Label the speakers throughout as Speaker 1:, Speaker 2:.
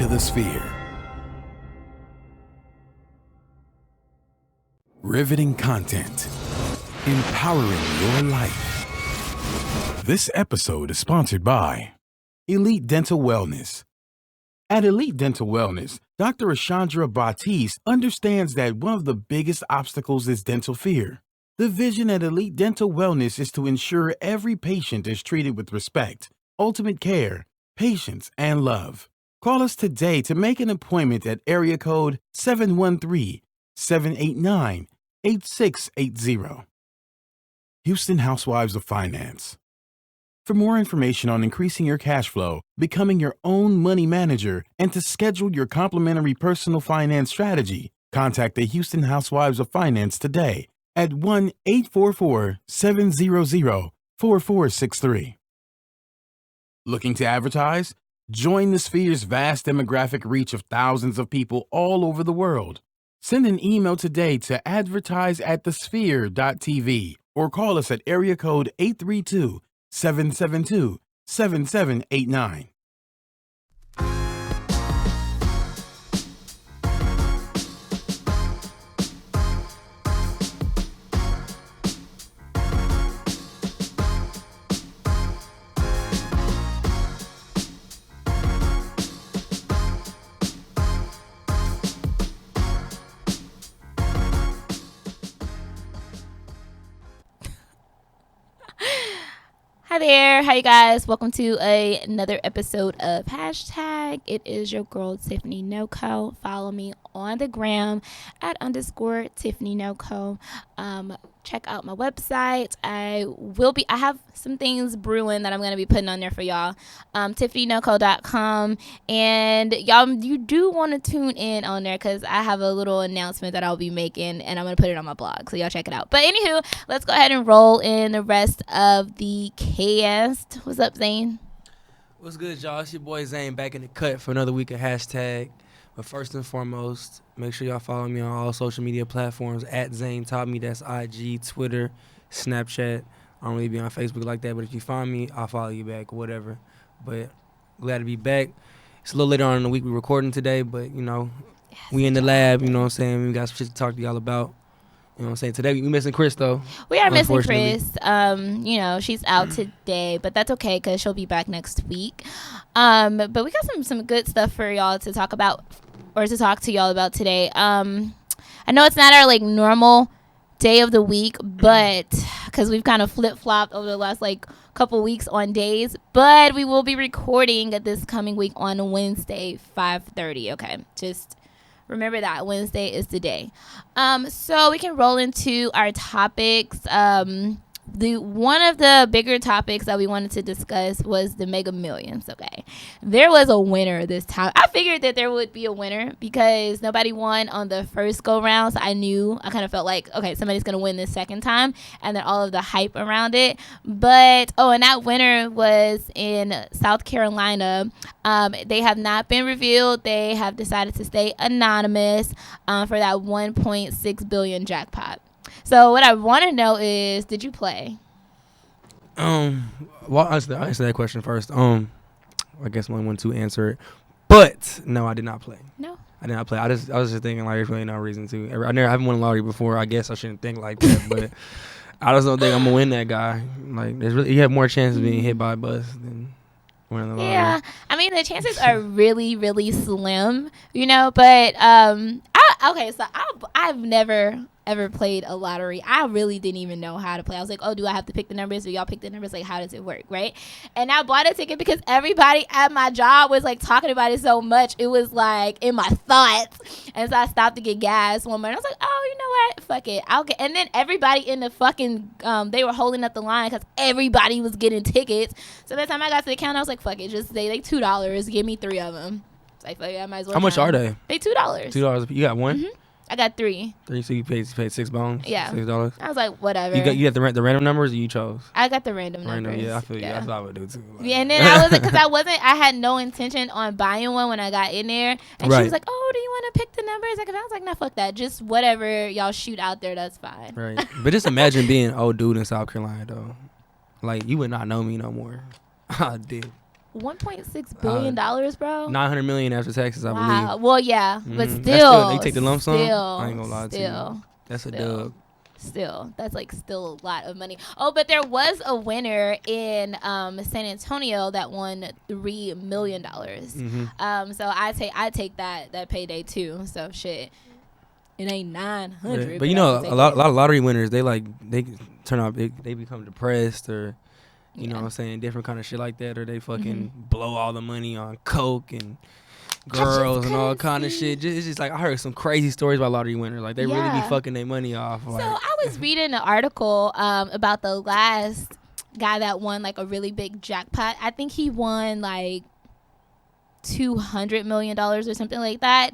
Speaker 1: to the Sphere. Riveting content, empowering your life. This episode is sponsored by Elite Dental Wellness. At Elite Dental Wellness, Dr. Ashandra Batiste understands that one of the biggest obstacles is dental fear. The vision at Elite Dental Wellness is to ensure every patient is treated with respect, ultimate care, patience, and love. Call us today to make an appointment at area code 713-789-8680. Houston Housewives of Finance. For more information on increasing your cash flow, becoming your own money manager, and to schedule your complimentary personal finance strategy, contact the Houston Housewives of Finance today at 1-844-700-4463. Looking to advertise? Join the Sphere's vast demographic reach of thousands of people all over the world. Send an email today to advertise@thesphere.tv or call us at area code 832-772-7789.
Speaker 2: Hi there, how you guys? Welcome to another episode of Hashtag. It is your girl Tiffany NoCo. Follow me on the gram at _Tiffany NoCo. Check out my website. I have some things brewing that I'm going to be putting on there for y'all. TiffanyNoCo.com. And y'all, you do want to tune in on there because I have a little announcement that I'll be making and I'm going to put it on my blog. So y'all check it out. But anywho, let's go ahead and roll in the rest of the cast. What's up, Zane?
Speaker 3: What's good, y'all? It's your boy Zane back in the cut for another week of Hashtag. But first and foremost, make sure y'all follow me on all social media platforms at Zane Taught Me. That's IG, Twitter, Snapchat. I don't really be on Facebook like that, but if you find me, I'll follow you back or whatever. But glad to be back. It's a little later on in the week we're recording today, but, you know, we in the lab, you know what I'm saying? We got some shit to talk to y'all about. You know what I'm saying? Today we missing Chris, though.
Speaker 2: We are missing Chris. You know, she's out today, but that's okay because she'll be back next week. But we got some good stuff for y'all to talk about or to talk to y'all about today. I know it's not our, like, normal day of the week, but because we've kind of flip-flopped over the last, like, couple weeks on days, but we will be recording this coming week on Wednesday, 5:30. Okay, just remember that Wednesday is the day. So we can roll into our topics. One of the bigger topics that we wanted to discuss was the Mega Millions. Okay, there was a winner this time. I figured that there would be a winner because nobody won on the first go round. So I kind of felt like, okay, somebody's gonna win this second time, and then all of the hype around it. But and that winner was in South Carolina. They have not been revealed. They have decided to stay anonymous for that 1.6 billion jackpot. So what I want to know is, did you play?
Speaker 3: Well, I'll answer that question first. I guess I only want to answer it, but no, I did not play.
Speaker 2: No,
Speaker 3: I did not play. I was just thinking like there's really no reason to. I haven't won a lottery before. I guess I shouldn't think like that, but I just don't think I'm gonna win that guy. Like, you have more chances of being hit by a bus than winning the lottery.
Speaker 2: Yeah, I mean the chances are really, really slim, you know. But I've never ever played a lottery. I really didn't even know how to play. I was like, oh, do I have to pick the numbers? Do y'all pick the numbers? Like, how does it work, right? And I bought a ticket because everybody at my job was like talking about it so much. It was like in my thoughts. And so I stopped to get gas one morning. I was like, oh, you know what? Fuck it. And then everybody in the fucking, they were holding up the line because everybody was getting tickets. So by the time I got to the counter, I was like, fuck it. Just say like $2. Give me 3 of them. So I feel like I might as well.
Speaker 3: How much are they?
Speaker 2: They $2.
Speaker 3: $2. You got one?
Speaker 2: Mm-hmm. I got 3.
Speaker 3: 3, so you paid $6.
Speaker 2: Yeah.
Speaker 3: $6.
Speaker 2: I was like, whatever.
Speaker 3: You got the random numbers, or you chose?
Speaker 2: I got the random numbers.
Speaker 3: Yeah, I feel you. That's what I would do too. Like.
Speaker 2: Yeah, and then I had no intention on buying one when I got in there, and she was like, "Oh, do you want to pick the numbers?" I was like, "No, fuck that. Just whatever y'all shoot out there, that's fine."
Speaker 3: Right. But just imagine being an old dude in South Carolina though. Like, you would not know me no more. I did.
Speaker 2: $1.6 billion, bro.
Speaker 3: 900 million after taxes, I
Speaker 2: Wow.
Speaker 3: believe.
Speaker 2: Well, yeah, but
Speaker 3: Mhm.
Speaker 2: still,
Speaker 3: They take the lump sum.
Speaker 2: Still,
Speaker 3: I ain't gonna lie to you. That's a dub.
Speaker 2: Still, that's like still a lot of money. Oh, but there was a winner in San Antonio that won $3 million. So I take that payday too. So shit, it ain't 900.
Speaker 3: But you know, a lot of lottery winners, they turn out they become depressed or you know what I'm saying, different kind of shit like that, or they fucking blow all the money on coke and girls and all kind of shit. It's just like I heard some crazy stories about lottery winners. Like they really be fucking their money off.
Speaker 2: So I was reading an article about the last guy that won like a really big jackpot. I think he won like $200 million or something like that.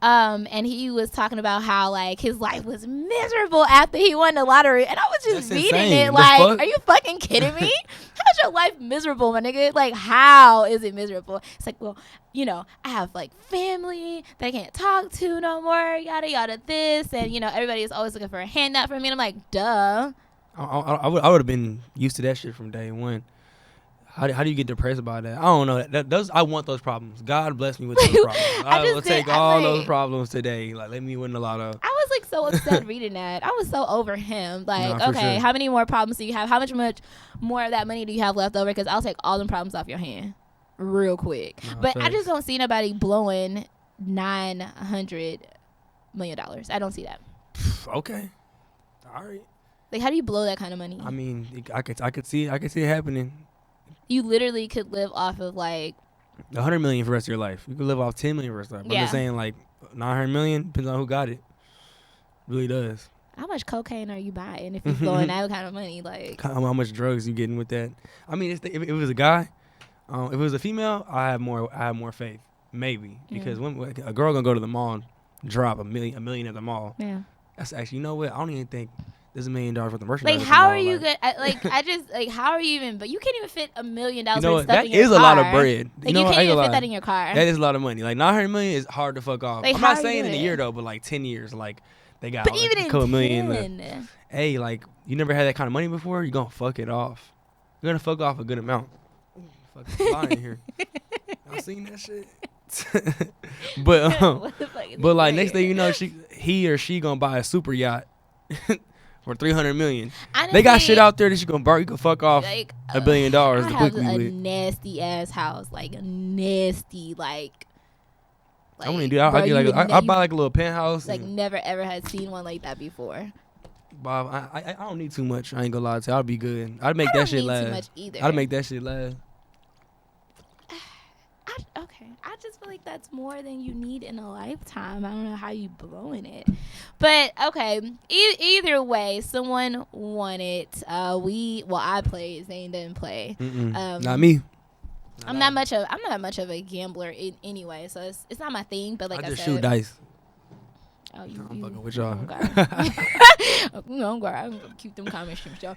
Speaker 2: And he was talking about how like his life was miserable after he won the lottery, and I was just reading
Speaker 3: insane.
Speaker 2: it like, are you fucking kidding me? How's your life miserable, my nigga? Like, how is it miserable? It's like, well, you know, I have like family that I can't talk to no more, yada yada this, and you know, everybody is always looking for a handout from me, and I'm like, duh.
Speaker 3: I would have been used to that shit from day one. How do you get depressed about that? I don't know. I want those problems. God bless me with those problems. I will take all those problems today. Like, let me win the lotto.
Speaker 2: I was like so upset reading that. I was so over him. Like, okay,
Speaker 3: sure.
Speaker 2: how many more problems do you have? How much more of that money do you have left over? Because I'll take all them problems off your hand real quick.
Speaker 3: No,
Speaker 2: but
Speaker 3: thanks.
Speaker 2: I just don't see nobody blowing $900 million. I don't see that.
Speaker 3: Okay. All right.
Speaker 2: Like, how do you blow that kind of money?
Speaker 3: I mean, I could see it happening.
Speaker 2: You literally could live off of like
Speaker 3: $100 million for the rest of your life. You could live off $10 million for the rest of your life.
Speaker 2: Yeah.
Speaker 3: I'm just saying, like, $900 million depends on who got it. Really does.
Speaker 2: how much cocaine are you buying if you're blowing that kind of money? Like
Speaker 3: how much drugs you getting with that? I mean, if it was a guy, if it was a female, I have more faith, maybe, because when a girl gonna go to the mall and drop a million at the mall.
Speaker 2: Yeah.
Speaker 3: That's actually, you know what? I don't even think there's $1 million worth of merchandise.
Speaker 2: Like, how are you good? I just like, how are you even? But you can't even fit $1 million worth of stuff
Speaker 3: that
Speaker 2: in your
Speaker 3: is
Speaker 2: car.
Speaker 3: a lot of bread.
Speaker 2: Like, you can't even fit that in your car.
Speaker 3: That is a lot of money. Like, $900 million is hard to fuck off.
Speaker 2: Like,
Speaker 3: I'm
Speaker 2: how
Speaker 3: not
Speaker 2: are
Speaker 3: saying
Speaker 2: you
Speaker 3: in a
Speaker 2: doing
Speaker 3: year
Speaker 2: it?
Speaker 3: though, but like 10 years, like they got
Speaker 2: But
Speaker 3: like
Speaker 2: even
Speaker 3: a
Speaker 2: in
Speaker 3: couple million
Speaker 2: 10.
Speaker 3: left. Hey, like, you never had that kind of money before, you're gonna fuck it off. You're gonna fuck off a good amount. Fucking flying here. Y'all seen that shit? but like, next thing you know, he or she gonna buy a super yacht for $300 million.
Speaker 2: Honestly,
Speaker 3: they got shit out there that you gonna borrow. You can fuck off
Speaker 2: like,
Speaker 3: $1 billion
Speaker 2: I
Speaker 3: to
Speaker 2: have
Speaker 3: quickly
Speaker 2: a
Speaker 3: with.
Speaker 2: nasty ass house, like nasty, like.
Speaker 3: I wouldn't do that. I buy like a little penthouse.
Speaker 2: Like, never ever had seen one like that before.
Speaker 3: Bob, I don't need too much. I ain't gonna lie to you. I'll be good. I'd make that shit last.
Speaker 2: Too much either.
Speaker 3: I'd make that shit last.
Speaker 2: Okay, I just feel like that's more than you need in a lifetime. I don't know how you blowing it, but okay. Either way, someone won it. I played. Zane didn't play.
Speaker 3: Not me.
Speaker 2: I'm not much of a gambler anyway, so it's not my thing. But like
Speaker 3: I
Speaker 2: I
Speaker 3: just
Speaker 2: said,
Speaker 3: shoot dice.
Speaker 2: Oh,
Speaker 3: I'm fucking with y'all.
Speaker 2: I'm gonna keep them comments, y'all.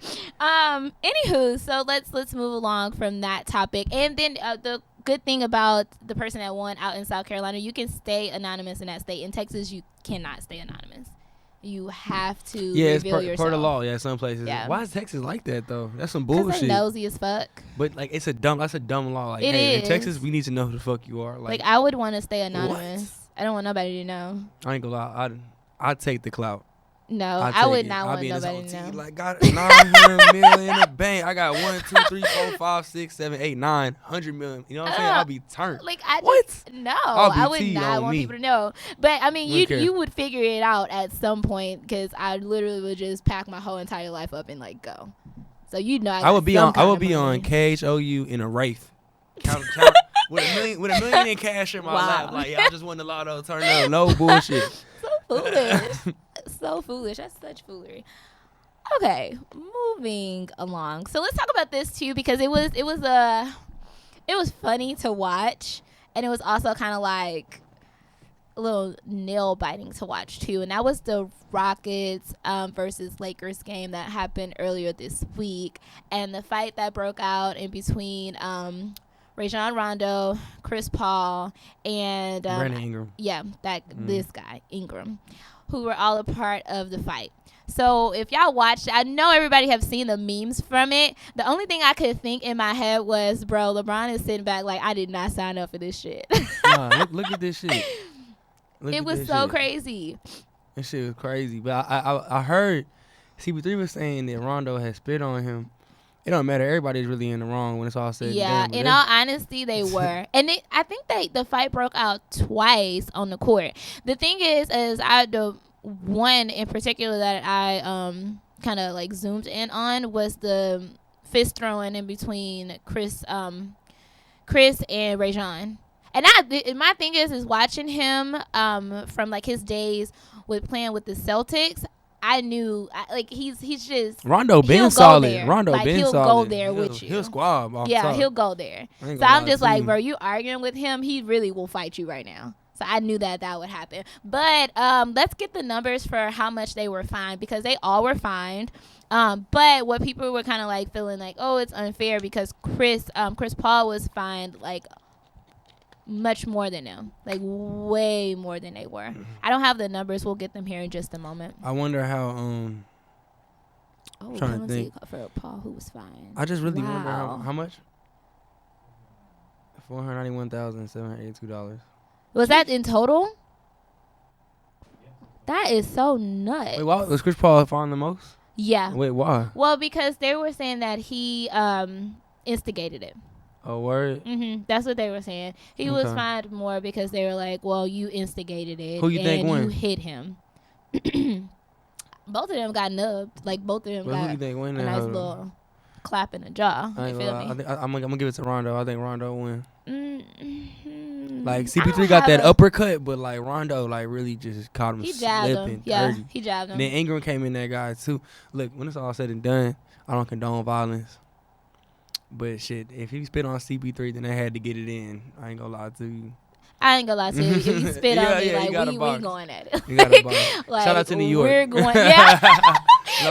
Speaker 2: Anywho, so let's move along from that topic, and then the good thing about the person that won out in South Carolina, you can stay anonymous in that state. In Texas, you cannot stay anonymous. You have to reveal yourself.
Speaker 3: It's part of law. Yeah, some places.
Speaker 2: Yeah.
Speaker 3: Why is Texas like that though? That's some
Speaker 2: 'Cause
Speaker 3: bullshit.
Speaker 2: they nosy as fuck.
Speaker 3: But like, that's a dumb law. Like,
Speaker 2: It
Speaker 3: hey, in
Speaker 2: is.
Speaker 3: Texas, we need to know who the fuck you are.
Speaker 2: Like I would want to stay anonymous. I don't want nobody to know.
Speaker 3: I ain't gonna lie. I'd take the clout.
Speaker 2: No, I would not want nobody to know.
Speaker 3: Like, got 900 million in the bank. I got 1, 2, 3, 4, 5, 6, 7, 8, 900 million. You know what I'm saying? I'll be turned.
Speaker 2: Like
Speaker 3: I
Speaker 2: would not want people to know. But I mean, you would figure it out at some point, because I literally would just pack my whole entire life up and like go. So I would be on
Speaker 3: KHOU in a Wraith. Count with a million in cash in my lap. Like, yeah, I just won the lotto. Turn up. No bullshit.
Speaker 2: So foolish. So foolish. That's such foolery. Okay, moving along. So let's talk about this too, because it was funny to watch, and it was also kind of like a little nail biting to watch too. And that was the Rockets versus Lakers game that happened earlier this week, and the fight that broke out in between Rajon Rondo, Chris Paul, and
Speaker 3: Brandon Ingram.
Speaker 2: Yeah, this guy Ingram, who were all a part of the fight. So if y'all watched, I know everybody have seen the memes from it. The only thing I could think in my head was, bro, LeBron is sitting back like, I did not sign up for this shit.
Speaker 3: Nah, look at this shit.
Speaker 2: It was so crazy.
Speaker 3: That shit was crazy. But I heard CP3 was saying that Rondo had spit on him. It don't matter. Everybody's really in the wrong when it's all said and done.
Speaker 2: Yeah, in all honesty, they were. And I think the fight broke out twice on the court. The thing is the one in particular that I kind of like zoomed in on was the fist throwing in between Chris and Rajon. And my thing is watching him from like his days with playing with the Celtics. I knew like he's just
Speaker 3: Rondo been solid.
Speaker 2: There.
Speaker 3: Rondo
Speaker 2: like,
Speaker 3: been
Speaker 2: he'll
Speaker 3: solid.
Speaker 2: Go there with you.
Speaker 3: He'll squab off top.
Speaker 2: He'll go there. So I'm just like, bro, you arguing with him? He really will fight you right now. So I knew that would happen. But let's get the numbers for how much they were fined, because they all were fined. But what people were kind of like feeling like, oh, it's unfair because Chris Paul was fined like much more than them, like way more than they were. I don't have the numbers. We'll get them here in just a moment.
Speaker 3: I wonder how. Trying to think
Speaker 2: for Paul, who was fined.
Speaker 3: I just really wonder how much. $491,782.
Speaker 2: Was that in total? That is so nuts.
Speaker 3: Wait, why was Chris Paul fined the most?
Speaker 2: Yeah.
Speaker 3: Wait, why?
Speaker 2: Well, because they were saying that he instigated it.
Speaker 3: Oh, word?
Speaker 2: That's what they were saying. He was fined more because they were like, well, you instigated it.
Speaker 3: Who you think won?
Speaker 2: You hit him. Both of them got nubbed. Like, both of them got
Speaker 3: who you think win
Speaker 2: a nice little clap in the jaw. You feel me?
Speaker 3: I'm gonna give it to Rondo. I think Rondo win. Like,
Speaker 2: I
Speaker 3: CP3
Speaker 2: don't
Speaker 3: got that
Speaker 2: have
Speaker 3: uppercut, but, like, Rondo, like, really just caught him slipping.
Speaker 2: Yeah,
Speaker 3: 30.
Speaker 2: he jabbed him.
Speaker 3: And then Ingram came in there, guys, too. Look, when it's all said and done, I don't condone violence. But, shit, if he spit on CP3, then they had to get it in. I ain't gonna lie to you.
Speaker 2: I ain't gonna lie to you. If you spit on me, like, we going at it.
Speaker 3: You got a box.
Speaker 2: Like,
Speaker 3: shout out to New York.
Speaker 2: We're going, yeah.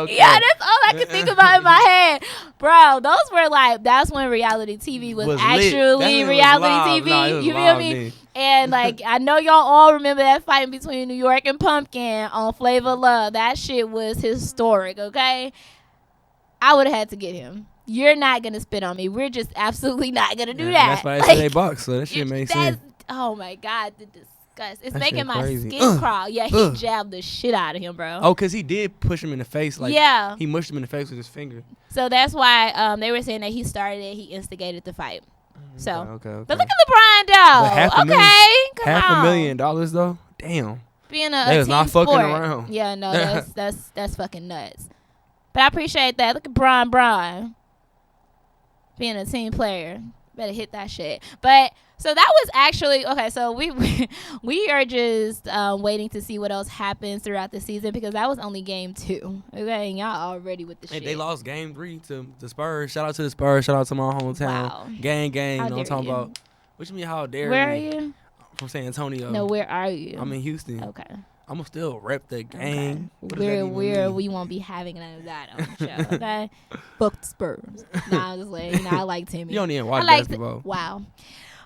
Speaker 2: Yeah, that's all I can think about in my head. Bro, those were like, that's when reality TV was actually reality TV.
Speaker 3: Nah,
Speaker 2: you feel me?
Speaker 3: Then.
Speaker 2: And like, I know y'all all remember that fight between New York and Pumpkin on Flavor of Love. That shit was historic, okay? I would have had to get him. You're not going to spit on me. We're just absolutely not going to do that.
Speaker 3: That's why they say they box, so that shit makes sense.
Speaker 2: Oh, my God, the disgust. It's
Speaker 3: that
Speaker 2: making my
Speaker 3: crazy.
Speaker 2: skin crawl. Yeah, he jabbed the shit out of him, bro.
Speaker 3: Oh, because he did push him in the face. Like,
Speaker 2: yeah.
Speaker 3: He mushed him in the face with his finger.
Speaker 2: So that's why they were saying that he started it. He instigated the fight. So,
Speaker 3: okay.
Speaker 2: But look at LeBron, though. Come
Speaker 3: $500,000, though? Damn.
Speaker 2: Being a
Speaker 3: they was
Speaker 2: team
Speaker 3: not
Speaker 2: sport.
Speaker 3: fucking around.
Speaker 2: Yeah, no, that's fucking nuts. But I appreciate that. Look at Bron. Being a team player. Better hit that shit. But so that was actually okay. So we are just waiting to see what else happens throughout the season, because that was only game 2. Okay, and y'all already with the shit.
Speaker 3: They lost game 3 to the Spurs. Shout out to the Spurs. Shout out to my hometown. Wow. Gang. You know what I'm talking about? What you mean? How dare
Speaker 2: Where
Speaker 3: you?
Speaker 2: Are you?
Speaker 3: I'm from San Antonio.
Speaker 2: No, where are you?
Speaker 3: I'm in Houston.
Speaker 2: Okay.
Speaker 3: I'm gonna still rep the gang.
Speaker 2: Okay. We won't be having none of that on the show. Okay. Fuck the Spurs. Nah, I'm just like, I like Timmy.
Speaker 3: You don't even watch basketball.
Speaker 2: Wow.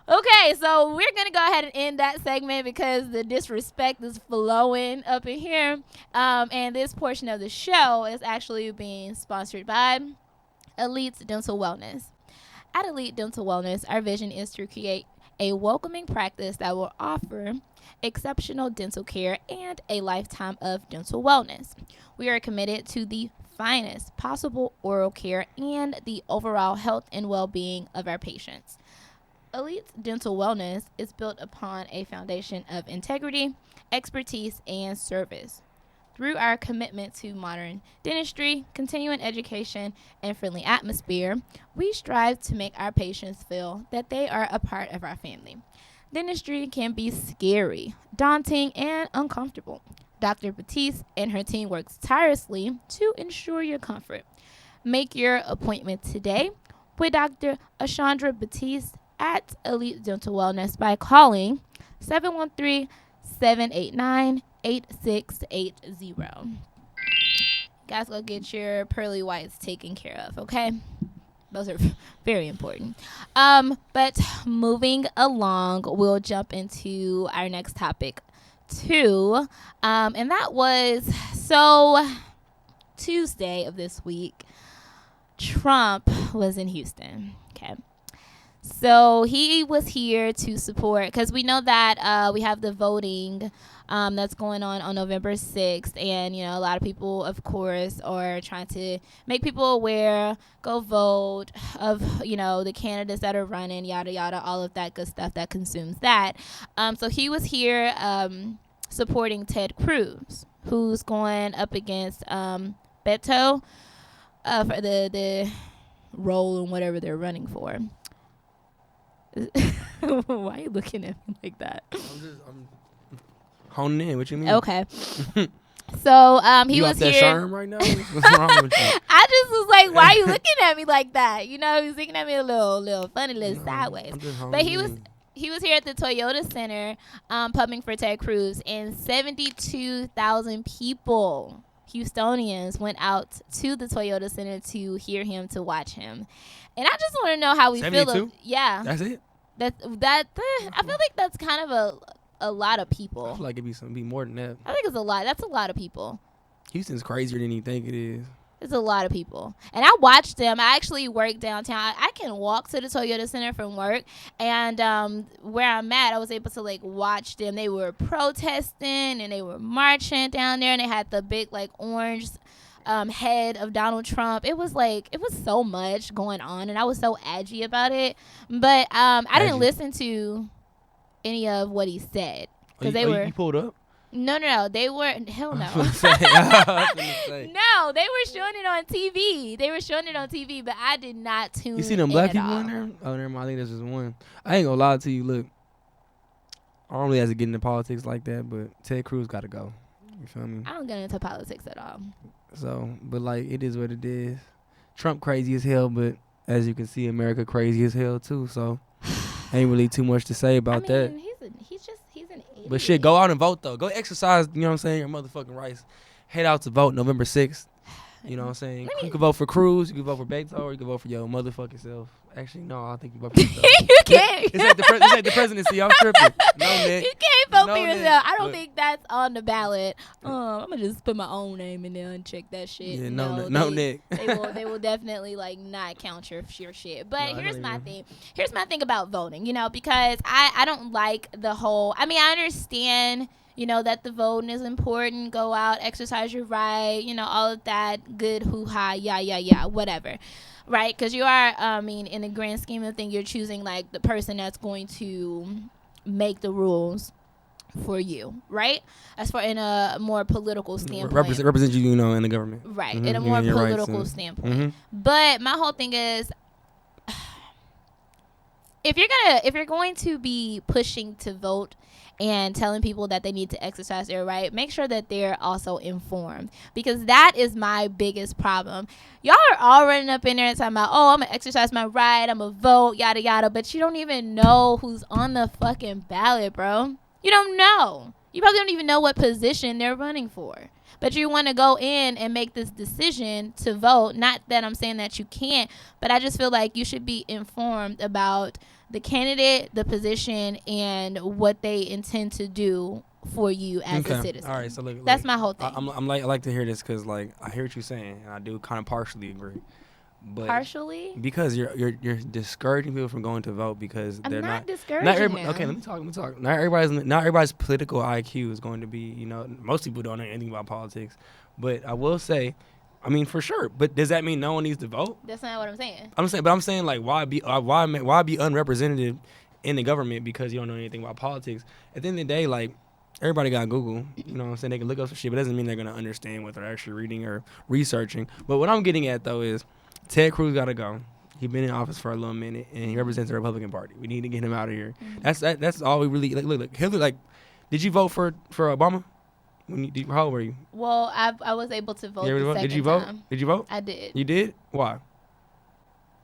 Speaker 2: Okay, so we're gonna go ahead and end that segment because the disrespect is flowing up in here. And this portion of the show is actually being sponsored by Elite Dental Wellness. At Elite Dental Wellness, our vision is to create a welcoming practice that will offer exceptional dental care and a lifetime of dental wellness. We are committed to the finest possible oral care and the overall health and well-being of our patients. Elite Dental Wellness is built upon a foundation of integrity, expertise, and service. Through our commitment to modern dentistry, continuing education, and friendly atmosphere, we strive to make our patients feel that they are a part of our family. Dentistry can be scary, daunting, and uncomfortable. Dr. Batiste and her team works tirelessly to ensure your comfort. Make your appointment today with Dr. Ashandra Batiste at Elite Dental Wellness by calling 713-789-8680. Guys, go get your pearly whites taken care of, okay? Those are very important. But moving along, we'll jump into our next topic too. And that was, so Tuesday of this week, Trump was in Houston. Okay. So he was here to support, because we know that we have the voting that's going on November 6th. And, you know, a lot of people, of course, are trying to make people aware, go vote, of, you know, the candidates that are running, yada, yada, all of that good stuff that consumes that. So he was here supporting Ted Cruz, who's going up against Beto for the role in whatever they're running for. Why are you looking at me like that?
Speaker 3: I'm honing in. What you mean?
Speaker 2: Okay. So he
Speaker 3: you
Speaker 2: was
Speaker 3: off that
Speaker 2: here.
Speaker 3: Sherm right now? What's wrong with you?
Speaker 2: I just was like, why are you looking at me like that? You know, he was looking at me a little funny, little sideways. But he was here at the Toyota Center pumping for Ted Cruz, and 72,000 people, Houstonians, went out to the Toyota Center to hear him, to watch him. And I just want to know how we
Speaker 3: 72?
Speaker 2: feel. Yeah.
Speaker 3: That's it?
Speaker 2: I feel like that's kind of a lot of people.
Speaker 3: I feel like it'd be more than that.
Speaker 2: I think it's a lot. That's a lot of people.
Speaker 3: Houston's crazier than you think it is.
Speaker 2: It's a lot of people. And I watched them. I actually work downtown. I can walk to the Toyota Center from work. And where I'm at, I was able to, like, watch them. They were protesting and they were marching down there. And they had the big, like, orange head of Donald Trump. It was so much going on. And I was so edgy about it. But I didn't listen to any of what he said. Because
Speaker 3: you pulled up?
Speaker 2: No, they were, hell no. No, they were showing it on TV. But I did not tune in.
Speaker 3: You see them black people in there? Oh, never mind. I think that's just one. I ain't gonna lie to you. Look, I don't really have to get into politics like that, but Ted Cruz got to go. You feel me?
Speaker 2: I don't get into politics at all.
Speaker 3: So, but like, it is what it is. Trump crazy as hell, but as you can see, America crazy as hell too. So, ain't really too much to say about that.
Speaker 2: He's an idiot.
Speaker 3: But shit, go out and vote though. Go exercise, you know what I'm saying, your motherfucking rights. Head out to vote November 6th. You know what I'm saying? You can vote for Cruz, you can vote for Beto, or you can vote for your motherfucking self. Actually, no, I think you vote for yourself.
Speaker 2: You can't.
Speaker 3: It's at the presidency. I'm tripping. No, Nick.
Speaker 2: You can't vote
Speaker 3: No,
Speaker 2: for
Speaker 3: Nick.
Speaker 2: yourself. I don't
Speaker 3: Look.
Speaker 2: think that's on the ballot. I'm gonna just put my own name in there and check that shit.
Speaker 3: Yeah, no, Nick.
Speaker 2: They will definitely, like, not count your shit. But
Speaker 3: No,
Speaker 2: here's my thing. Here's my thing about voting. You know, because I don't like the whole. I mean, I understand, you know, that the voting is important. Go out, exercise your right. You know, all of that good hoo-ha, yeah, whatever. Right? Because you are, in the grand scheme of things, you're choosing, like, the person that's going to make the rules for you, right? As far in a more political standpoint.
Speaker 3: Represent you, you know, in the government.
Speaker 2: Right,
Speaker 3: Mm-hmm.
Speaker 2: in a more political
Speaker 3: rights
Speaker 2: standpoint.
Speaker 3: Mm-hmm.
Speaker 2: But my whole thing is, if you're going to be pushing to vote and telling people that they need to exercise their right, make sure that they're also informed, because that is my biggest problem. Y'all are all running up in there and talking about, oh, I'm gonna exercise my right, I'm gonna vote, yada yada, but you don't even know who's on the fucking ballot, bro. You don't know. You probably don't even know what position they're running for. But you want to go in and make this decision to vote. Not that I'm saying that you can't, but I just feel like you should be informed about the candidate, the position, and what they intend to do for you as a citizen.
Speaker 3: All right, so look,
Speaker 2: that's my whole thing.
Speaker 3: I like to hear this because, like, I hear what you're saying, and I do kind of partially agree. But
Speaker 2: partially?
Speaker 3: Because you're discouraging people from going to vote because
Speaker 2: I'm
Speaker 3: they're
Speaker 2: not
Speaker 3: not
Speaker 2: discouraging them.
Speaker 3: Okay, let me talk. Not everybody's political IQ is going to be, you know, most people don't know anything about politics. But I will say, I mean, for sure. But does that mean no one needs to vote?
Speaker 2: That's not what I'm saying.
Speaker 3: I'm saying like, why be unrepresented in the government because you don't know anything about politics? At the end of the day, like, everybody got Google. You know what I'm saying? They can look up some shit, but it doesn't mean they're going to understand what they're actually reading or researching. But what I'm getting at, though, is Ted Cruz got to go. He's been in office for a little minute, and he represents the Republican Party. We need to get him out of here. Mm-hmm. That's all we really like. Look, Hillary. Like, did you vote for Obama? How old were you?
Speaker 2: Well, I was able to vote.
Speaker 3: Did you vote? Did you vote?
Speaker 2: I did.
Speaker 3: You did? Why?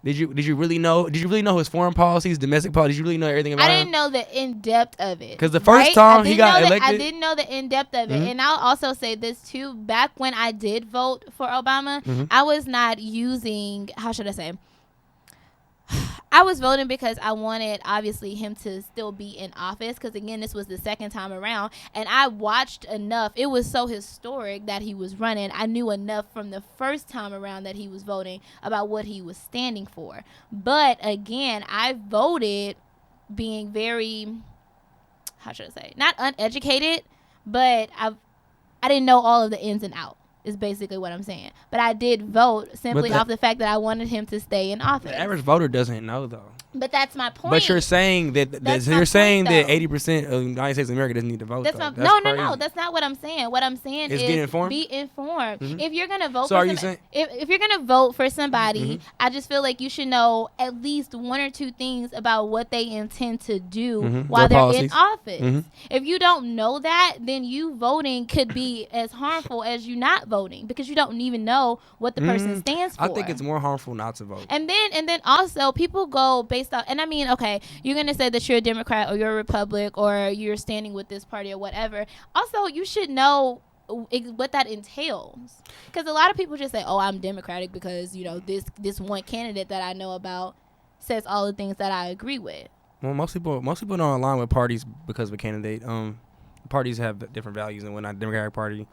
Speaker 3: Did you really know? Did you really know his foreign policies, domestic policy? Did you really know everything about him?
Speaker 2: I didn't know the in depth of it.
Speaker 3: Because the first time he got elected,
Speaker 2: I didn't know the in depth of it. Mm-hmm. And I'll also say this too. Back when I did vote for Obama, mm-hmm. I was not using. How should I say? I was voting because I wanted, obviously, him to still be in office. Because, again, this was the second time around. And I watched enough. It was so historic that he was running. I knew enough from the first time around that he was voting about what he was standing for. But, again, I voted being very, how should I say, not uneducated, but I didn't know all of the ins and outs. Is basically what I'm saying. But I did vote simply off the fact that I wanted him to stay in office.
Speaker 3: The average voter doesn't know, though.
Speaker 2: But that's my point.
Speaker 3: But you're saying that you're saying that 80% of the United States of America doesn't need to vote.
Speaker 2: No. That's not what I'm saying. What I'm saying is
Speaker 3: get informed?
Speaker 2: Be informed. Mm-hmm. If you're gonna vote, if you're gonna vote for somebody, mm-hmm. I just feel like you should know at least one or two things about what they intend to do mm-hmm. while they're in office. Mm-hmm. If you don't know that, then you voting could be as harmful as you not voting because you don't even know what the person stands for.
Speaker 3: I think it's more harmful not to vote.
Speaker 2: And then also people go based off, and I mean, okay, you're gonna say that you're a Democrat or you're a Republican or you're standing with this party or whatever. Also, you should know what that entails, because a lot of people just say, "Oh, I'm Democratic because this one candidate that I know about says all the things that I agree with."
Speaker 3: Well, most people don't align with parties because of a candidate. Parties have different values, and whatnot. Democratic Party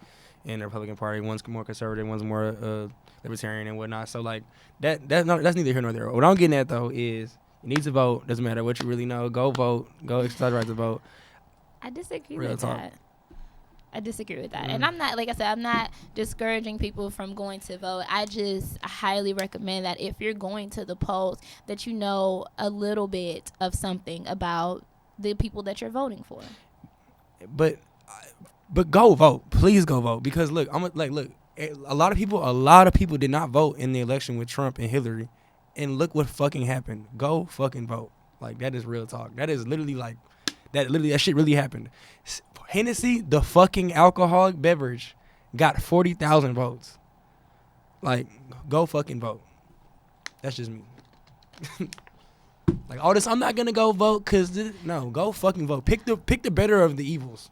Speaker 3: and the Republican Party, one's more conservative, one's more libertarian and whatnot. So like that's neither here nor there. What I'm getting at though is you need to vote. Doesn't matter what you really know. Go vote. Go exercise the right to vote.
Speaker 2: I disagree with that. And I'm not, like I said, I'm not discouraging people from going to vote. I highly recommend that if you're going to the polls that you know a little bit of something about the people that you're voting for.
Speaker 3: But go vote. Please go vote, because look, a lot of people did not vote in the election with Trump and Hillary, and look what fucking happened. Go fucking vote. Like, that is real talk. That is literally like that shit really happened. Hennessy, the fucking alcoholic beverage, got 40,000 votes. Like, go fucking vote. That's just me. Like all this, I'm not gonna go vote no, go fucking vote. Pick the better of the evils.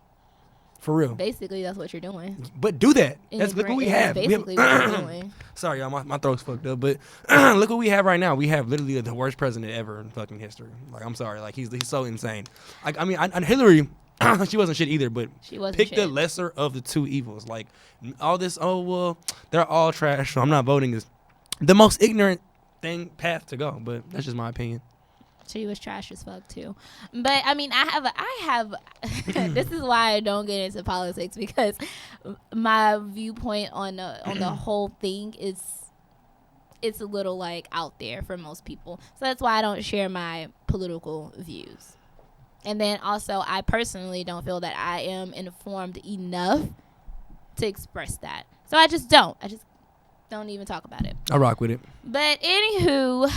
Speaker 3: For real.
Speaker 2: Basically, that's what you're doing.
Speaker 3: But do that. Look what we have.
Speaker 2: Basically, what you're doing.
Speaker 3: Sorry, y'all, my throat's fucked up. But look what we have right now. We have literally the worst president ever in fucking history. Like, I'm sorry. Like, he's so insane. Like, I mean, Hillary, she wasn't shit either. But pick the lesser of the two evils. Like, all this, oh, well, they're all trash, so I'm not voting, is the most ignorant path to go. But that's just my opinion.
Speaker 2: She was trash as fuck too. But I mean, I have this is why I don't get into politics, because my viewpoint on the whole thing is, it's a little like out there for most people. So that's why I don't share my political views. And then also, I personally don't feel that I am informed enough to express that. So I just don't even talk about it.
Speaker 3: I rock with it.
Speaker 2: But anywho,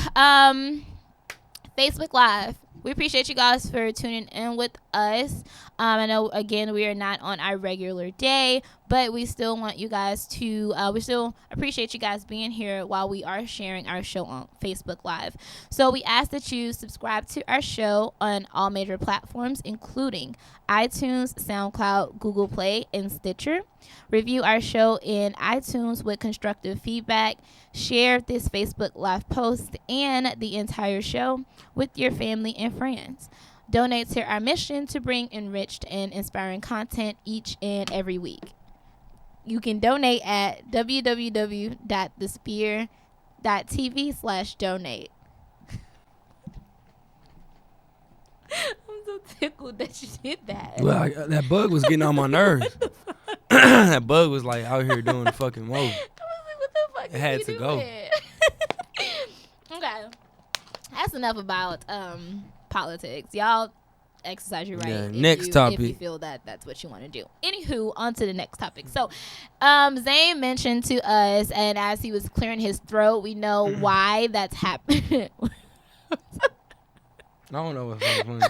Speaker 2: Facebook Live. We appreciate you guys for tuning in with us. I know, again, we are not on our regular day, but we still want you guys to, we still appreciate you guys being here while we are sharing our show on Facebook Live. So we ask that you subscribe to our show on all major platforms, including iTunes, SoundCloud, Google Play, and Stitcher. Review our show in iTunes with constructive feedback. Share this Facebook Live post and the entire show with your family and friends. Donate to our mission to bring enriched and inspiring content each and every week. You can donate at www.thespear.tv/donate. I'm so tickled that you did that.
Speaker 3: Well, that bug was getting on my nerves. That bug was like out here doing the fucking most.
Speaker 2: I was like, what the fuck?
Speaker 3: It had to go.
Speaker 2: Okay. That's enough about politics. Y'all exercise your right.
Speaker 3: Next topic.
Speaker 2: If you feel that that's what you want to do. Anywho, on to the next topic. So, Zane mentioned to us, and as he was clearing his throat, we know why that's happening.
Speaker 3: I don't know what's funny.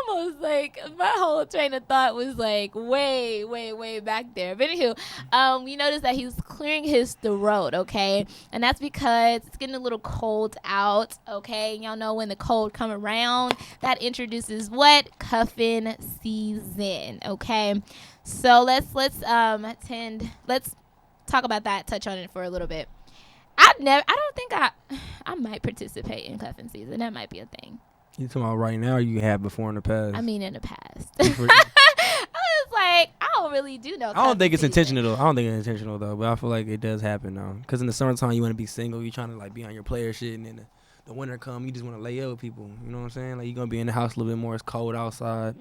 Speaker 2: Almost like my whole train of thought was like way back there. But anywho, we noticed that he was clearing his throat, okay? And that's because it's getting a little cold out, okay? Y'all know when the cold come around, that introduces what? Cuffing season, okay? So let's talk about that, touch on it for a little bit. I don't think I might participate in cuffing season. That might be a thing.
Speaker 3: You talking about right now or you have before in the past?
Speaker 2: I mean, in the past. I was like, I don't really do no.
Speaker 3: I don't think it's
Speaker 2: season.
Speaker 3: intentional though. But I feel like it does happen though. Because in the summertime, you want to be single. You trying to like be on your player shit, and then the winter come, you just want to lay up with people. You know what I'm saying? Like you gonna be in the house a little bit more. It's cold outside.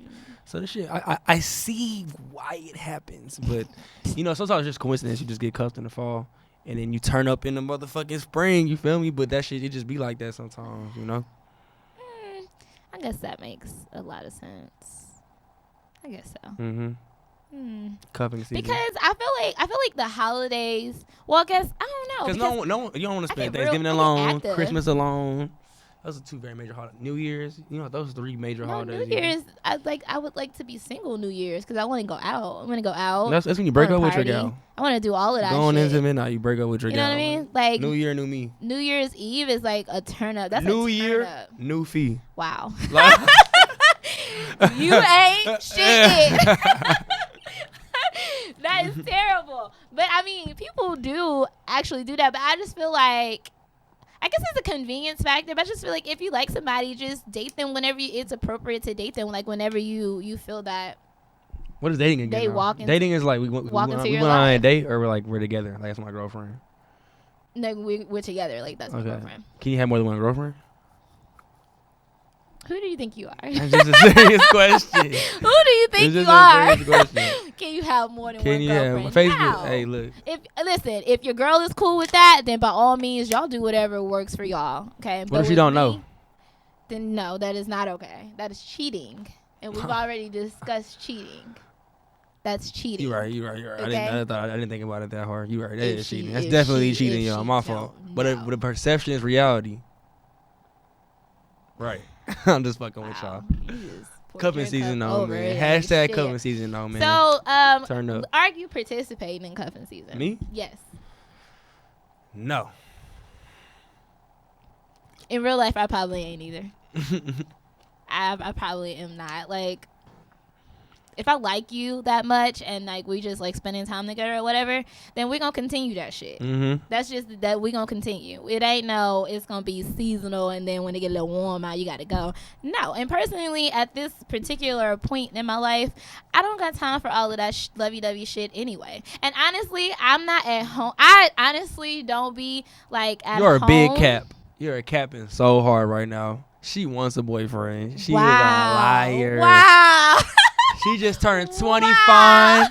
Speaker 3: So the shit, I see why it happens, but you know sometimes it's just coincidence. You just get cuffed in the fall, and then you turn up in the motherfucking spring. You feel me? But that shit, it just be like that sometimes. You know?
Speaker 2: I guess that makes a lot of sense. I guess so.
Speaker 3: Cuffing season.
Speaker 2: Because I feel like the holidays. Well, I guess I don't know.
Speaker 3: Because no, you don't want to spend Thanksgiving alone, Christmas alone. Those are two very major holidays. New Year's, you know, those are three major holidays.
Speaker 2: New Year's, I would like to be single New Year's because I want to go out. I'm gonna go out.
Speaker 3: That's when you break up with your gal.
Speaker 2: I want to do all of that.
Speaker 3: Going
Speaker 2: shit.
Speaker 3: into midnight, you break up with your gal.
Speaker 2: You know what I mean? Like
Speaker 3: New Year, new me.
Speaker 2: New Year's Eve is like a turn up. That's
Speaker 3: New
Speaker 2: a turn
Speaker 3: Year,
Speaker 2: up.
Speaker 3: new fee.
Speaker 2: Wow. You ain't shit. That is terrible. But I mean, people do actually do that. But I just feel like, I guess it's a convenience factor. But I just feel like if you like somebody, just date them whenever it's appropriate to date them. Like whenever you feel that.
Speaker 3: What is dating again? Dating is like we went on a date or we're together. Like that's my girlfriend.
Speaker 2: No, we're together. Like that's my girlfriend.
Speaker 3: Can you have more than one girlfriend?
Speaker 2: Who do you think you are?
Speaker 3: That's just a serious question.
Speaker 2: Who do you think you are? Can you have more than one girlfriend?
Speaker 3: Facebook. Hey, look.
Speaker 2: If your girl is cool with that, then by all means, y'all do whatever works for y'all. Okay.
Speaker 3: What if you don't know?
Speaker 2: Then no, that is not okay. That is cheating, and we've already discussed cheating. That's cheating.
Speaker 3: You're right.
Speaker 2: Okay?
Speaker 3: I didn't think about it that hard. You're right. That is cheating. That's definitely cheating, y'all. My fault. But the perception is reality. Right. I'm just fucking with y'all. Cuffing season though, man. Hashtag cuffing season though, man.
Speaker 2: So,
Speaker 3: turn up.
Speaker 2: Are you participating in cuffing season?
Speaker 3: Me?
Speaker 2: Yes.
Speaker 3: No.
Speaker 2: In real life, I probably ain't either. I probably am not. Like, if I like you that much and like we just like spending time together or whatever, then we're gonna continue that shit. That's just that we gonna continue. It ain't it's gonna be seasonal and then when it get a little warm out, you gotta go. No. And personally, at this particular point in my life, I don't got time for all of that lovey-dovey shit anyway. And honestly, I'm not at home. I honestly don't be like at home.
Speaker 3: You're a big cap. You're capping so hard right now. She wants a boyfriend. She is a liar.
Speaker 2: Wow.
Speaker 3: She just turned 25.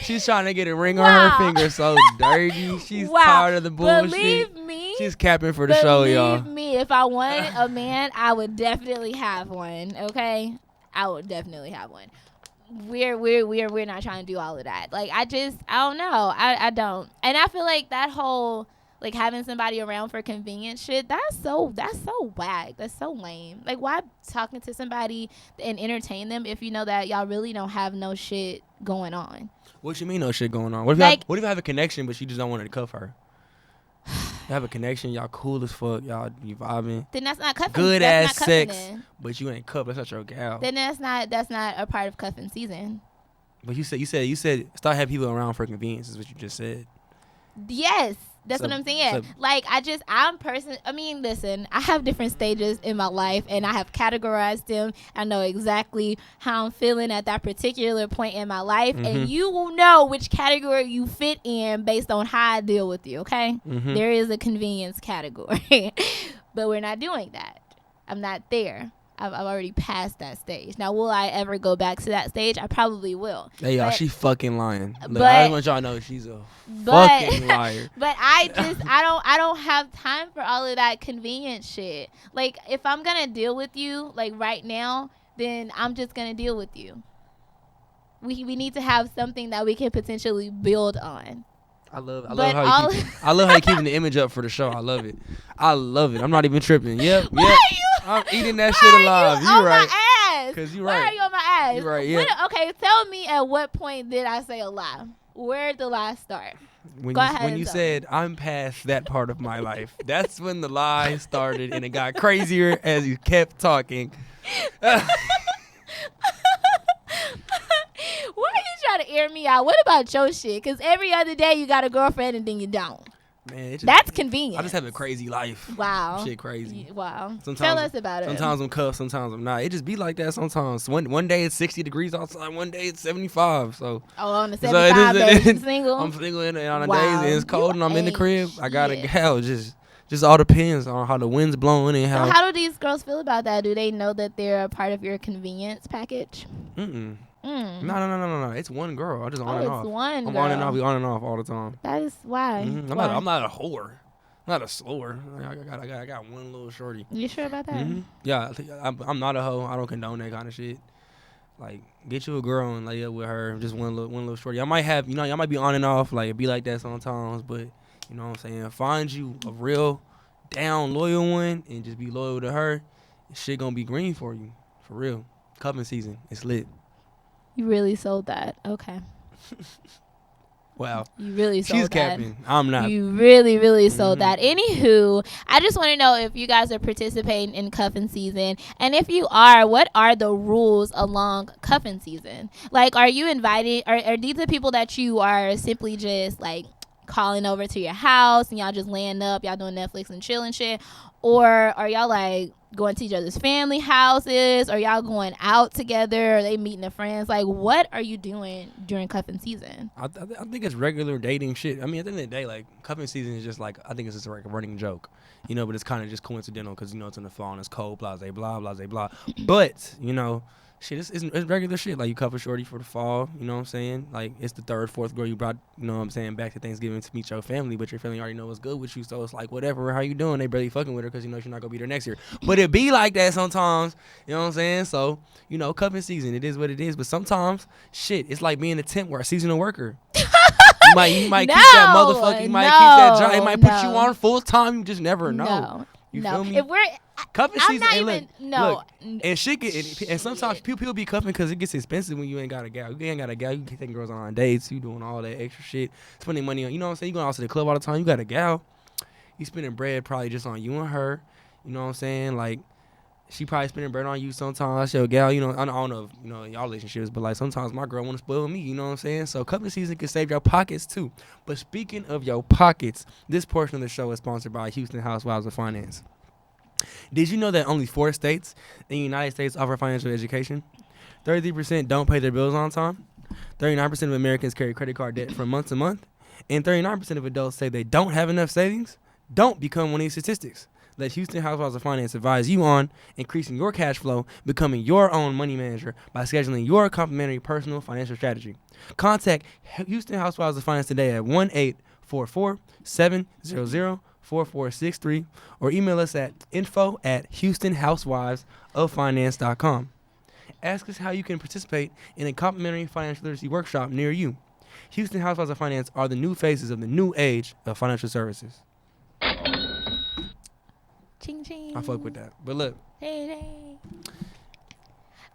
Speaker 3: She's trying to get a ring on her finger so dirty. She's tired of the bullshit.
Speaker 2: Believe me.
Speaker 3: She's capping for the show, y'all.
Speaker 2: Believe me, if I wanted a man, I would definitely have one. Okay? I would definitely have one. We're not trying to do all of that. Like I don't know. I don't. And I feel like that whole like having somebody around for convenience shit, that's so whack. That's so lame. Like why talking to somebody and entertain them if you know that y'all really don't have no shit going on?
Speaker 3: What you mean no shit going on? What if you have a connection but you just don't want to cuff her? You have a connection, y'all cool as fuck, y'all you vibing.
Speaker 2: Then that's not cuffing.
Speaker 3: Good ass sex, but you ain't cuff. That's not your gal.
Speaker 2: Then that's not a part of cuffing season.
Speaker 3: But you said start having people around for convenience is what you just said.
Speaker 2: Yes. That's what I'm saying. Like, listen, I have different stages in my life, and I have categorized them. I know exactly how I'm feeling at that particular point in my life, and you will know which category you fit in based on how I deal with you, okay? There is a convenience category, but we're not doing that. I'm not there. I've already passed that stage. Now, will I ever go back to that stage? I probably will.
Speaker 3: Hey, y'all, she fucking lying. Look, I just want y'all to know she's a fucking liar.
Speaker 2: But I don't have time for all of that convenient shit. Like, if I'm going to deal with you, like, right now, then I'm just going to deal with you. We need to have something that we can potentially build on.
Speaker 3: I love how you keeping the image up for the show. I love it. I'm not even tripping. Yep. I'm eating that shit alive. You right.
Speaker 2: My ass.
Speaker 3: Cause you
Speaker 2: right. Why are you on my ass?
Speaker 3: You right. Yeah.
Speaker 2: Okay, tell me at what point did I say a lie? Where did the lie start?
Speaker 3: When you said I'm past that part of my life, that's when the lie started, and it got crazier as you kept talking.
Speaker 2: Why are you trying to air me out? What about your shit? Because every other day you got a girlfriend and then you don't.
Speaker 3: Man,
Speaker 2: that's convenient.
Speaker 3: I just have a crazy life.
Speaker 2: Wow.
Speaker 3: Shit crazy.
Speaker 2: Wow.
Speaker 3: Sometimes,
Speaker 2: Tell us about it.
Speaker 3: Sometimes I'm cuffed, sometimes I'm not. It just be like that sometimes. One day it's 60 degrees outside, one day it's 75. So
Speaker 2: on the 75 days, you single?
Speaker 3: I'm single, and on the
Speaker 2: Wow.
Speaker 3: days and it's cold and I'm in the crib, I got a
Speaker 2: shit.
Speaker 3: gal. Just all depends on how the wind's blowing and how.
Speaker 2: So how do these girls feel about that? Do they know that they're a part of your convenience package?
Speaker 3: No. It's one girl. I just on and off.
Speaker 2: It's one
Speaker 3: I'm
Speaker 2: girl.
Speaker 3: on and off. We on and off all the time.
Speaker 2: That is why.
Speaker 3: I'm not a whore. I'm not a slower. I got one little shorty.
Speaker 2: You sure about that?
Speaker 3: Yeah, I'm not a hoe. I don't condone that kind of shit. Like, get you a girl and lay up with her. Just one little shorty. I might have, y'all might be on and off. Like, it be like that sometimes. But, you know what I'm saying? Find you a real, down, loyal one and just be loyal to her. Shit gonna be green for you. For real. Cuffing season. It's lit.
Speaker 2: You really sold that. Okay.
Speaker 3: Wow.
Speaker 2: You really sold
Speaker 3: She's
Speaker 2: that.
Speaker 3: capping. I'm not.
Speaker 2: You really, really sold that. Anywho, I just want to know if you guys are participating in cuffing season. And if you are, what are the rules along cuffing season? Like, are you invited? Are these the people that you are simply just, like, calling over to your house and y'all just laying up, y'all doing Netflix and chill and shit? Or are y'all, like, going to each other's family houses? Or y'all going out together? Are they meeting their friends? Like, what are you doing during cuffing season?
Speaker 3: I think it's regular dating shit. I mean, at the end of the day, like, cuffing season is just like, I think it's just like a running joke, but it's kind of just coincidental because, it's in the fall and it's cold, blah, blah, blah, blah, blah. But, shit, it's regular shit. Like, you cuff a shorty for the fall, you know what I'm saying? Like, it's the third, fourth girl you brought, back to Thanksgiving to meet your family, but your family already know what's good with you, so it's like, whatever, how you doing? They barely fucking with her because, she's not going to be there next year. But it be like that sometimes, you know what I'm saying? So, cuffing season, it is what it is, but sometimes, shit, it's like being a temp or a seasonal worker. You might keep that motherfucker, you might keep that job, it might put you on full time, you just never know. You feel me?
Speaker 2: If we're
Speaker 3: cuffing
Speaker 2: I'm
Speaker 3: season,
Speaker 2: not
Speaker 3: and
Speaker 2: even
Speaker 3: look, and shit get, and sometimes people be cuffing because it gets expensive when you ain't got a gal. You ain't got a gal. You taking girls on dates. You doing all that extra shit, spending money on. You know what I'm saying? You going out to the club all the time. You got a gal. You spending bread probably just on you and her. You know what I'm saying? Like, she probably spending bread on you sometimes. Your gal, I don't know if, y'all relationships, but like sometimes my girl want to spoil me. You know what I'm saying? So cuffing season can save your pockets too. But speaking of your pockets, this portion of the show is sponsored by Houston Housewives of Finance. Did you know that only 4 states in the United States offer financial education? 33% don't pay their bills on time. 39% of Americans carry credit card debt from month to month. And 39% of adults say they don't have enough savings. Don't become one of these statistics. Let Houston Housewives of Finance advise you on increasing your cash flow, becoming your own money manager by scheduling your complimentary personal financial strategy. Contact Houston Housewives of Finance today at 1-844-700-4463 or email us at info@houstonhousewivesoffinance.com. Ask us how you can participate in a complimentary financial literacy workshop near you. Houston Housewives of Finance are the new faces of the new age of financial services.
Speaker 2: Ching ching.
Speaker 3: I fuck with that. But look.
Speaker 2: Hey.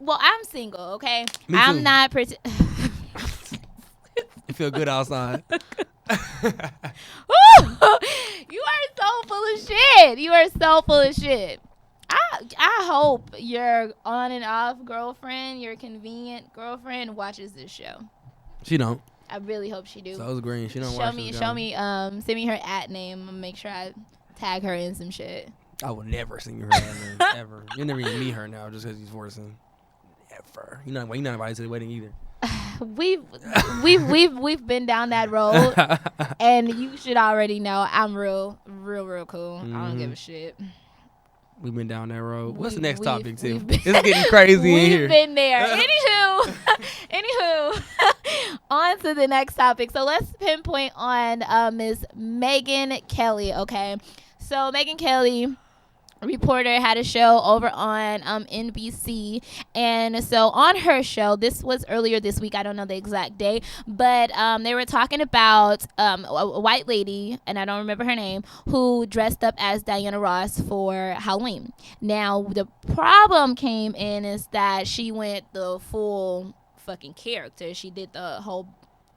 Speaker 2: Well, I'm single, okay?
Speaker 3: Me
Speaker 2: I'm
Speaker 3: too.
Speaker 2: not
Speaker 3: It feel good outside.
Speaker 2: You are so full of shit. You are so full of shit. I hope your on and off girlfriend, your convenient girlfriend, watches this show.
Speaker 3: She don't.
Speaker 2: I really hope she do.
Speaker 3: So it's green. She don't
Speaker 2: Show
Speaker 3: watch
Speaker 2: me.
Speaker 3: this
Speaker 2: Show
Speaker 3: guy.
Speaker 2: me. Send me her @name. Make sure I tag her in some shit.
Speaker 3: I will never sing her name ever. You'll never even meet her now just because he's forcing. Never. You're not invited to the wedding either.
Speaker 2: We've been down that road, and you should already know I'm real cool. I don't give a shit.
Speaker 3: We've been down that road. What's the next
Speaker 2: We've-
Speaker 3: topic, Tim?
Speaker 2: we've been-
Speaker 3: It's getting crazy in here.
Speaker 2: We've been there. Anywho, on to the next topic. So let's pinpoint on Miss Megyn Kelly. Okay, so Megyn Kelly, reporter, had a show over on NBC, and so on her show, this was earlier this week, I don't know the exact day, but they were talking about a white lady, and I don't remember her name, who dressed up as Diana Ross for Halloween. Now the problem came in is that she went the full fucking character. She did the whole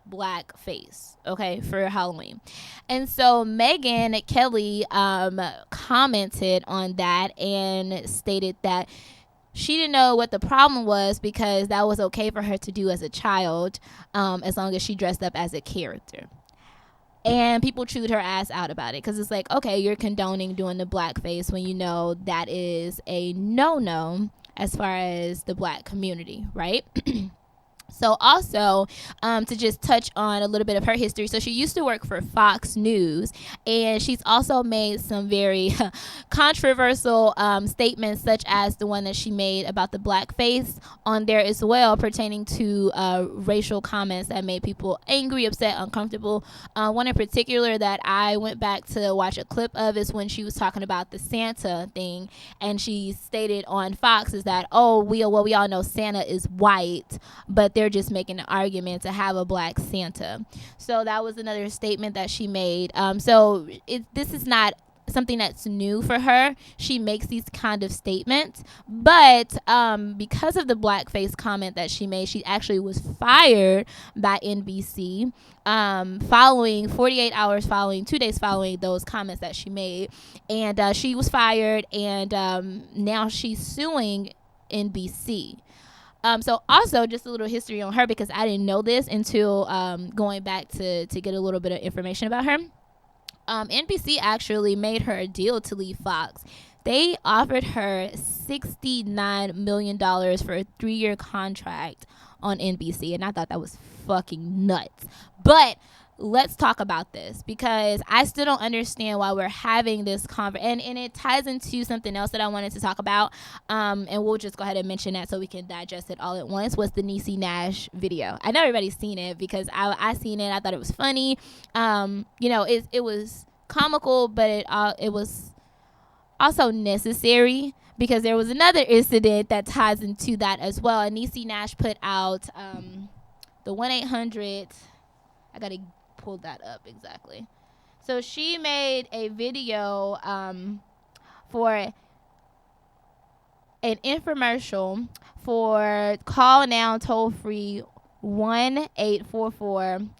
Speaker 2: black face, okay, for Halloween. And so Megyn Kelly commented on that and stated that she didn't know what the problem was because that was okay for her to do as a child, as long as she dressed up as a character. And people chewed her ass out about it because it's like, okay, you're condoning doing the blackface when you know that is a no-no as far as the black community, right? So also, to just touch on a little bit of her history. So she used to work for Fox News, and she's also made some very controversial statements, such as the one that she made about the blackface on there as well, pertaining to racial comments that made people angry, upset, uncomfortable. One in particular that I went back to watch a clip of is when she was talking about the Santa thing, and she stated on Fox is that, we all know Santa is white, but they're just making an argument to have a black Santa. So that was another statement that she made. So this is not something that's new for her. She makes these kind of statements, but because of the blackface comment that she made, she actually was fired by NBC following 48 hours following 2 days following those comments that she made. And she was fired, and now she's suing NBC. So also just a little history on her, because I didn't know this until going back to get a little bit of information about her. NBC actually made her a deal to leave Fox. They offered her $69 million for a 3-year contract on NBC, and I thought that was fucking nuts. But let's talk about this, because I still don't understand why we're having this conversation, and it ties into something else that I wanted to talk about, and we'll just go ahead and mention that so we can digest it all at once. Was the Niecy Nash video. I know everybody's seen it, because I seen it. I thought it was funny. It was comical, but it was also necessary, because there was another incident that ties into that as well. And Niecy Nash put out the 1-800. I gotta pull that up exactly. So she made a video for an infomercial for call now toll free 1-844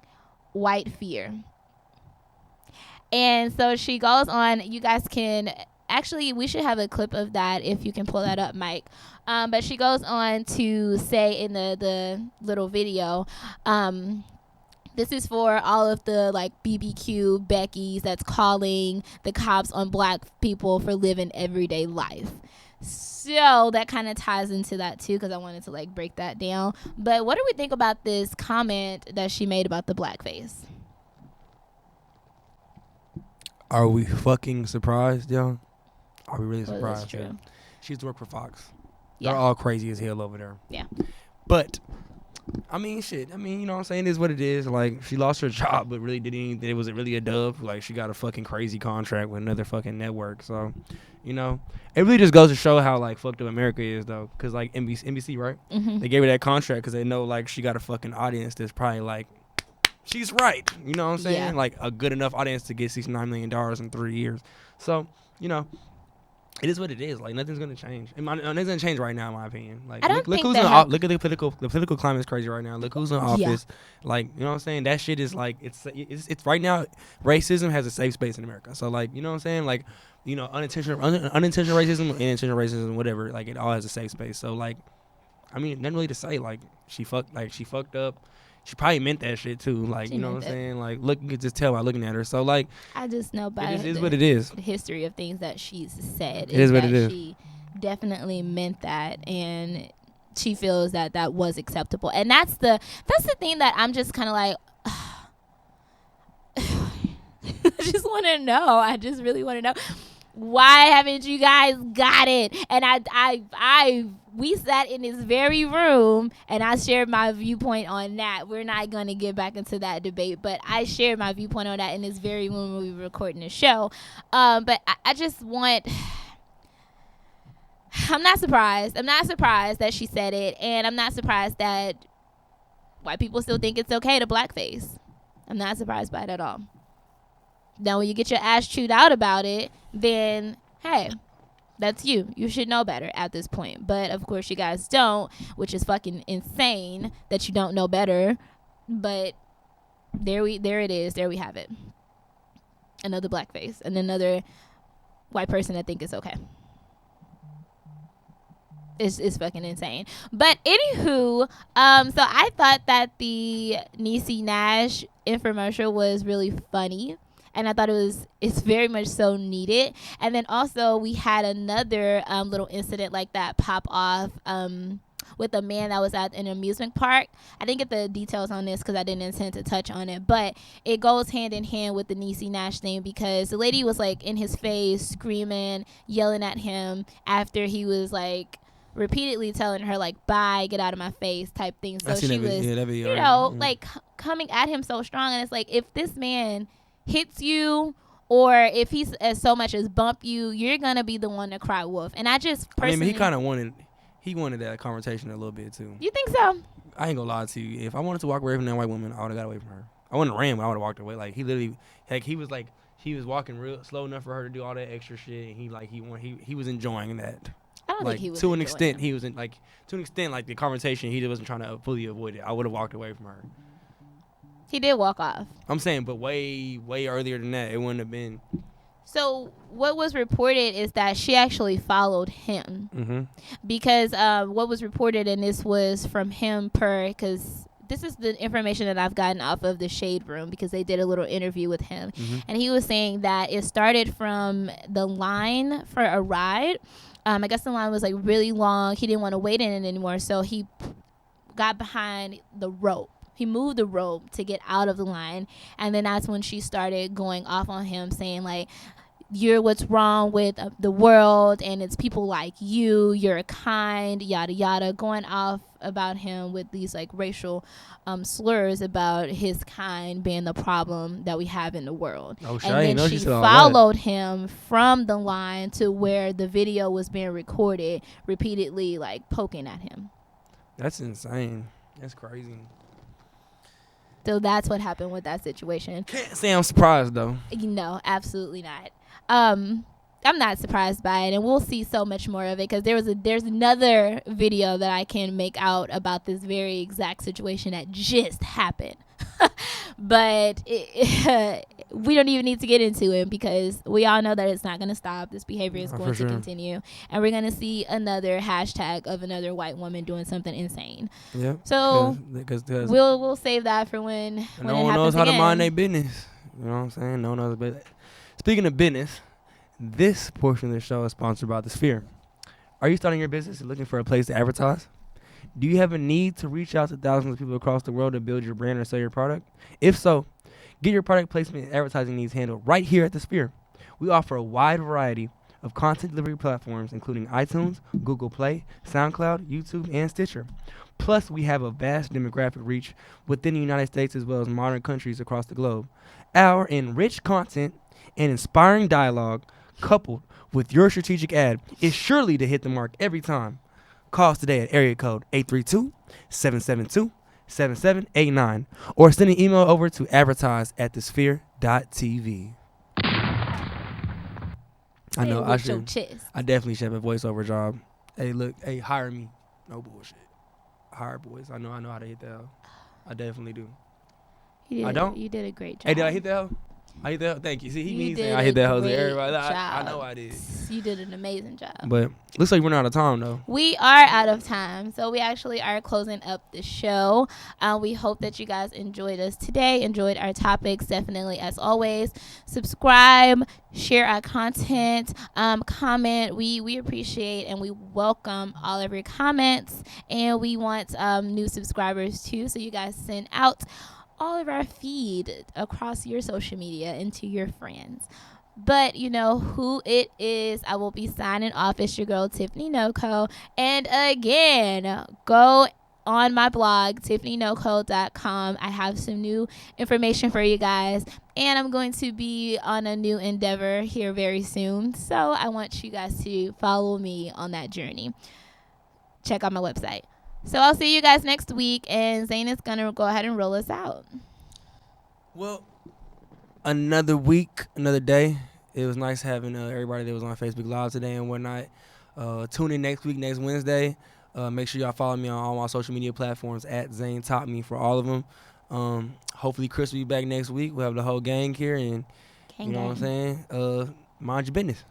Speaker 2: white fear. And so she goes on. You guys can actually, we should have a clip of that if you can pull that up, Mike. But she goes on to say in the little video, this is for all of the like BBQ Beckys that's calling the cops on black people for living everyday life. So that kind of ties into that too, because I wanted to like break that down. But what do we think about this comment that she made about the blackface?
Speaker 3: Are we fucking surprised, yo? Are we really
Speaker 2: Well,
Speaker 3: surprised?
Speaker 2: that's true.
Speaker 3: She used to work for Fox.
Speaker 2: Yeah.
Speaker 3: They're all crazy as hell over there.
Speaker 2: Yeah.
Speaker 3: But I mean, shit. I mean, you know what I'm saying? It is what it is. Like, she lost her job, but really didn't. It was really a dub. Like, she got a fucking crazy contract with another fucking network. So, you know, it really just goes to show how like fucked up America is, though. Cause like NBC, right?
Speaker 2: Mm-hmm.
Speaker 3: They gave her that contract because they know like she got a fucking audience that's probably like, she's right. You know what I'm saying?
Speaker 2: Yeah.
Speaker 3: Like a good enough audience to get $69 million in 3 years. So, you know, it is what it is. Like, nothing's gonna change. Nothing's gonna change right now, in my opinion. Like,
Speaker 2: I don't
Speaker 3: look
Speaker 2: think
Speaker 3: who's
Speaker 2: that
Speaker 3: in office. Look at the political climate is crazy right now. Look who's in office. Like, you know what I'm saying? That shit is like, it's right now. Racism has a safe space in America. So like, you know what I'm saying? Like, you know, unintentional racism and intentional racism, whatever. Like, it all has a safe space. So like, I mean, nothing really to say. Like, she fucked up. She probably meant that shit too. Like,
Speaker 2: She
Speaker 3: you know
Speaker 2: meant
Speaker 3: what I'm
Speaker 2: it.
Speaker 3: saying? Like, look, you can just tell by looking at her. So like,
Speaker 2: I just know by
Speaker 3: it is what it is.
Speaker 2: the history of things that she's said.
Speaker 3: It is what
Speaker 2: that
Speaker 3: it is.
Speaker 2: She definitely meant that, and she feels that that was acceptable. And that's the thing that I'm just kind of like, I just want to know. I just really want to know. Why haven't you guys got it? And we sat in this very room, and I shared my viewpoint on that. We're not going to get back into that debate, but I shared my viewpoint on that in this very room when we were recording the show. But I just want... I'm not surprised. I'm not surprised that she said it, and I'm not surprised that white people still think it's okay to blackface. I'm not surprised by it at all. Now, when you get your ass chewed out about it, then, hey, that's you. You should know better at this point. But, of course, you guys don't, which is fucking insane that you don't know better. But there it is. There we have it. Another blackface and another white person that think it's okay. It's fucking insane. But anywho, so I thought that the Niecy Nash infomercial was really funny. And I thought it's very much so needed. And then also we had another little incident like that pop off with a man that was at an amusement park. I didn't get the details on this because I didn't intend to touch on it, but it goes hand in hand with the Niecy Nash thing, because the lady was like in his face, screaming, yelling at him after he was like repeatedly telling her like, bye, get out of my face type thing. So she was, you know, like coming at him so strong. And it's like, if this man hits you, or if he's as so much as bump you, you're gonna be the one to cry wolf. And I just personally,
Speaker 3: he kind of wanted that conversation a little bit too.
Speaker 2: You think so?
Speaker 3: I ain't gonna lie to you. If I wanted to walk away from that white woman, I would have got away from her. I wouldn't have ran, but I would have walked away. Like he literally, like he was walking real slow enough for her to do all that extra shit, and he was enjoying that.
Speaker 2: I don't
Speaker 3: like,
Speaker 2: think he was
Speaker 3: to an extent. He was in like the conversation. He wasn't trying to fully avoid it. I would have walked away from her.
Speaker 2: He did walk off.
Speaker 3: I'm saying, but way earlier than that, it wouldn't have been.
Speaker 2: So what was reported is that she actually followed him, because what was reported, and this was from him because this is the information that I've gotten off of the Shade Room, because they did a little interview with him, and he was saying that it started from the line for a ride. I guess the line was like really long. He didn't want to wait in it anymore, so he got behind the rope. He moved the rope to get out of the line, and then that's when she started going off on him, saying like, you're what's wrong with the world, and it's people like you're kind, yada yada, going off about him with these like racial slurs about his kind being the problem that we have in the world. And then she followed him from the line to where the video was being recorded, repeatedly like poking at him.
Speaker 3: That's insane. That's crazy.
Speaker 2: So that's what happened with that situation.
Speaker 3: Can't say I'm surprised though.
Speaker 2: No, absolutely not. I'm not surprised by it, and we'll see so much more of it, because there's another video that I can make out about this very exact situation that just happened. But we don't even need to get into it, because we all know that it's not going to stop. This behavior is going to continue, and we're going to see another hashtag of another white woman doing something insane. Yeah. So cause we'll save that for when it happens again. No one knows how to mind their business.
Speaker 3: You know what I'm saying? No one knows. But speaking of business, this portion of the show is sponsored by The Sphere. Are you starting your business and looking for a place to advertise? Do you have a need to reach out to thousands of people across the world to build your brand or sell your product? If so, get your product placement and advertising needs handled right here at The Sphere. We offer a wide variety of content delivery platforms, including iTunes, Google Play, SoundCloud, YouTube, and Stitcher. Plus, we have a vast demographic reach within the United States as well as modern countries across the globe. Our enriched content and inspiring dialogue, coupled with your strategic ad, is surely to hit the mark every time. Call us today at area code 832-772-7789 or send an email over to advertise@thesphere.tv. I know I definitely should have a voiceover job. Hey, look, hire me. No bullshit. Hire boys. I know how to hit the hell. I definitely do. I don't.
Speaker 2: You did a great job.
Speaker 3: Hey, did I hit the hell? I hit that. Thank you. See, he means I hit that hose. Everybody, I know I did.
Speaker 2: You did an amazing job.
Speaker 3: But looks like we're out of time, though.
Speaker 2: We are out of time, so we actually are closing up the show. We hope that you guys enjoyed us today, enjoyed our topics. Definitely, as always, subscribe, share our content, comment. We appreciate and we welcome all of your comments, and we want new subscribers too. So you guys send out all of our feed across your social media and to your friends. But you know who it is. I will be signing off. It's your girl Tiffany Noco. And again, go on my blog, tiffanynoco.com. I have some new information for you guys, and I'm going to be on a new endeavor here very soon. So I want you guys to follow me on that journey. Check out my website. So I'll see you guys next week, and Zane is going to go ahead and roll us out.
Speaker 3: Well, another week, another day. It was nice having everybody that was on Facebook Live today and whatnot. Tune in next week, next Wednesday. Make sure y'all follow me on all my social media platforms at Zane Top Me for all of them. Hopefully Chris will be back next week. We'll have the whole gang here, and you know what I'm saying? Mind your business.